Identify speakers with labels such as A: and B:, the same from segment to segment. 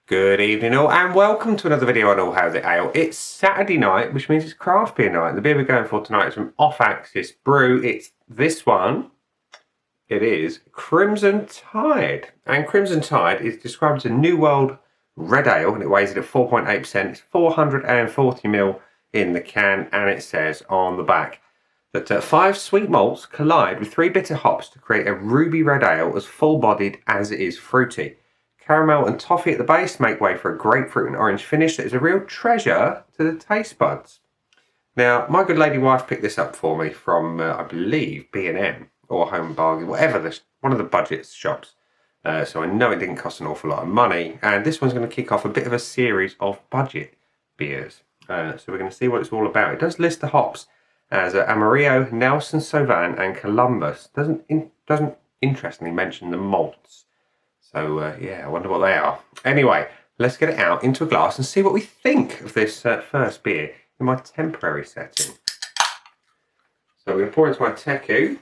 A: Good evening all and welcome to another video on All Hail the Ale. It's Saturday night, which means it's craft beer night. The beer we're going for tonight is from Off Axis Brew. It's this one. It is Crimson Tide. And Crimson Tide is described as a New World Red Ale and it weighs it at 4.8%. It's 440ml in the can and it says on the back that 5 sweet malts collide with 3 bitter hops to create a ruby red ale as full-bodied as it is fruity. Caramel and toffee at the base make way for a grapefruit and orange finish that is a real treasure to the taste buds. Now, my good lady wife picked this up for me from, I believe, B&M or Home Bargain, whatever, one of the budget shops. So I know it didn't cost an awful lot of money. And this one's going to kick off a bit of a series of budget beers. So we're going to see what it's all about. It does list the hops as Amarillo, Nelson Sauvin and Columbus. Doesn't interestingly mention the malts. So, yeah, I wonder what they are. Anyway, let's get it out into a glass and see what we think of this first beer in my temporary setting. So we're going to pour into my teku.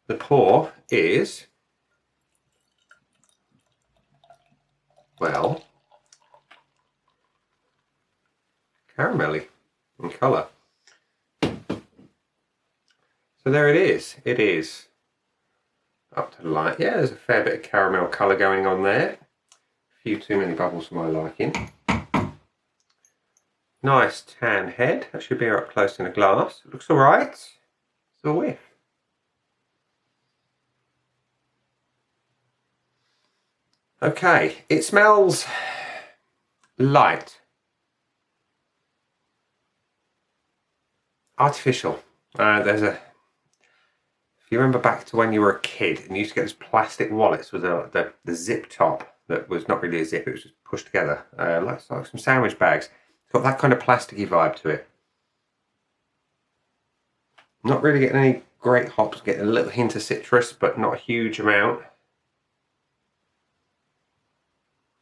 A: The pour is, well, caramelly in colour. So there it is. It is up to the light. Yeah, there's a fair bit of caramel colour going on there. A few too many bubbles for my liking. Nice tan head. That should be up close in a glass. It looks alright. It's a whiff. Okay, it smells light. Artificial. If you remember back to when you were a kid and you used to get those plastic wallets with the zip top that was not really a zip, it was just pushed together, like some sandwich bags. It's got that kind of plasticky vibe to it. Not really getting any great hops, getting a little hint of citrus, but not a huge amount.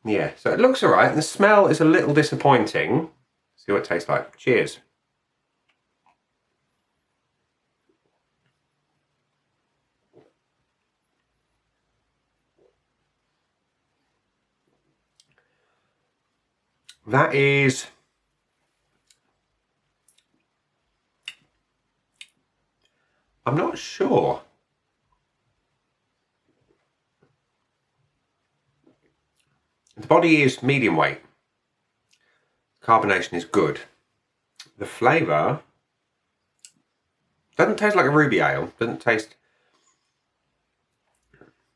A: Yeah, so it looks alright. The smell is a little disappointing. See what it tastes like. Cheers. That is I'm not sure. The body is medium weight. Carbonation is good. The flavour doesn't taste like a ruby ale. Doesn't taste.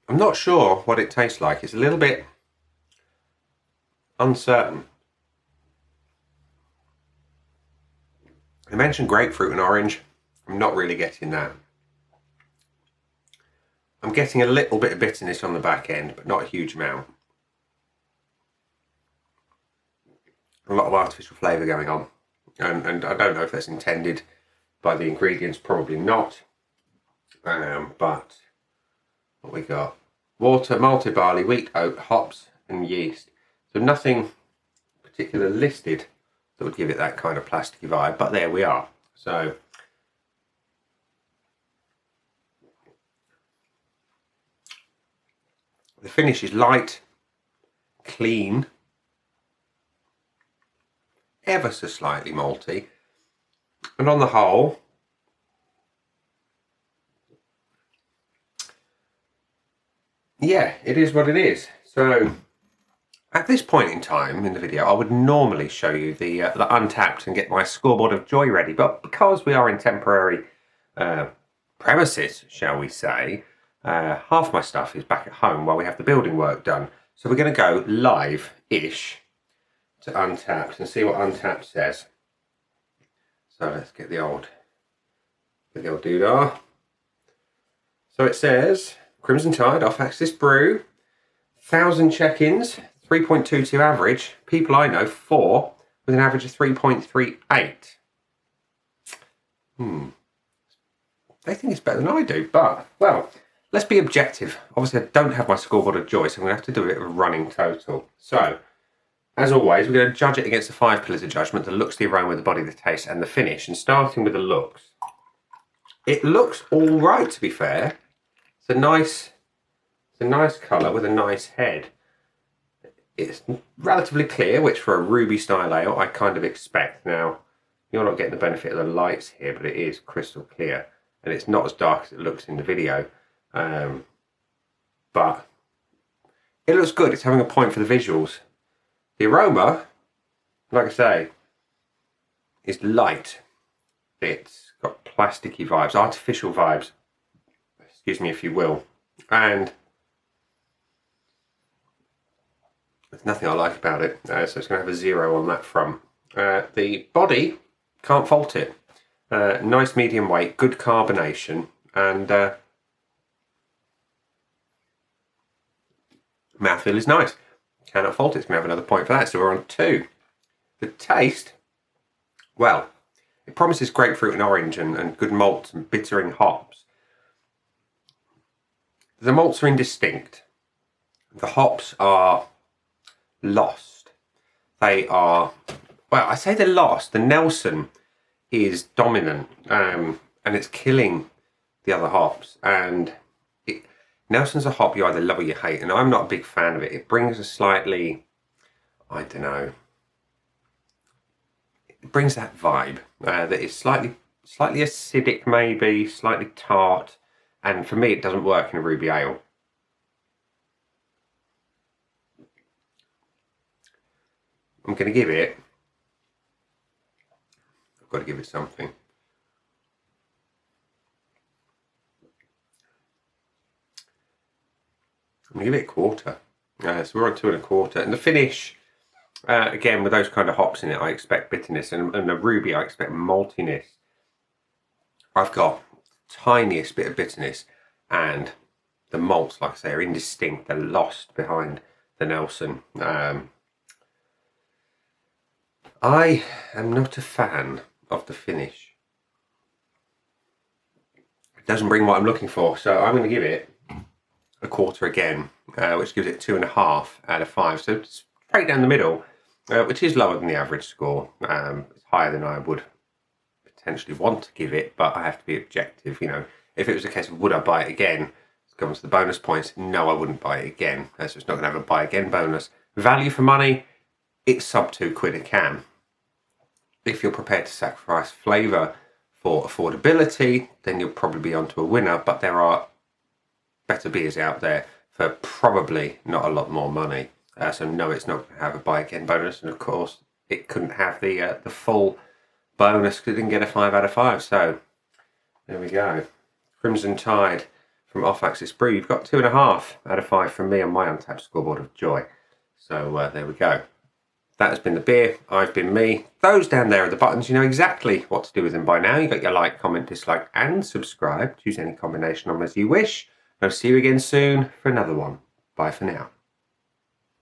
A: I'm not sure what it tastes like. It's a little bit uncertain. I mentioned grapefruit and orange. I'm not really getting that. I'm getting a little bit of bitterness on the back end, but not a huge amount. A lot of artificial flavour going on. And I don't know if that's intended by the ingredients, probably not. But what we got? Water, malted barley, wheat, oat, hops and yeast. So nothing particular listed that would give it that kind of plasticky vibe, but there we are. So the finish is light, clean, ever so slightly malty, and on the whole, yeah, it is what it is. So at this point in time in the video, I would normally show you the Untapped and get my scoreboard of joy ready, but because we are in temporary premises, shall we say, half my stuff is back at home while we have the building work done. So we're going to go live-ish to Untapped and see what Untapped says. So let's get the old doodah. So it says, Crimson Tide, Off Axis Brew, 1,000 check-ins, 3.22 average. People I know, 4, with an average of 3.38. They think it's better than I do, but, well, let's be objective. Obviously, I don't have my scoreboard of joy, so I'm going to have to do a bit of a running total. So, as always, we're going to judge it against the 5 pillars of judgment: the looks, the aroma, the body, the taste, and the finish. And starting with the looks, it looks all right, to be fair. It's a nice colour with a nice head. It's relatively clear, which for a ruby style ale I kind of expect. Now, you're not getting the benefit of the lights here, but it is crystal clear, and it's not as dark as it looks in the video. But it looks good. It's having a point for the visuals. The aroma, like I say, is light. It's got plasticky vibes, artificial vibes, excuse me if you will, and there's nothing I like about it, so it's going to have a 0 on that front. The body, can't fault it. Nice medium weight, good carbonation, and mouthfeel is nice. Cannot fault it. It's going to have another point for that, so we're on 2. The taste, well, it promises grapefruit and orange and good malts and bittering hops. The malts are indistinct. The hops are lost. They are, well, I say they're lost. The Nelson is dominant, and it's killing the other hops. And Nelson's a hop you either love or you hate, and I'm not a big fan of it. It brings a slightly, I don't know, it brings that vibe that is slightly acidic, maybe slightly tart, and for me it doesn't work in a ruby ale. I'm going to give it, I've got to give it something. I'm going to give it a quarter. So we're on 2 1/4. And the finish, again, with those kind of hops in it, I expect bitterness. And the ruby, I expect maltiness. I've got tiniest bit of bitterness. And the malts, like I say, are indistinct. They're lost behind the Nelson. I am not a fan of the finish. It doesn't bring what I'm looking for. So I'm going to give it a quarter again, which gives it 2.5 out of 5. So it's straight down the middle, which is lower than the average score. It's higher than I would potentially want to give it, but I have to be objective. You know, if it was a case of would I buy it again, it comes to the bonus points. No, I wouldn't buy it again. So it's not going to have a buy again bonus. Value for money, it's sub £2 a can. If you're prepared to sacrifice flavour for affordability, then you'll probably be onto a winner. But there are better beers out there for probably not a lot more money. So no, it's not going to have a buy again bonus, and of course it couldn't have the full bonus because it didn't get a 5 out of 5. So there we go. Crimson Tide from Off Axis Brew. You've got 2.5 out of 5 from me on my Untapped scoreboard of joy. So there we go. That has been the beer. I've been me. Those down there are the buttons. You know exactly what to do with them by now. You've got your like, comment, dislike, and subscribe. Choose any combination of them as you wish. I'll see you again soon for another one. Bye for now.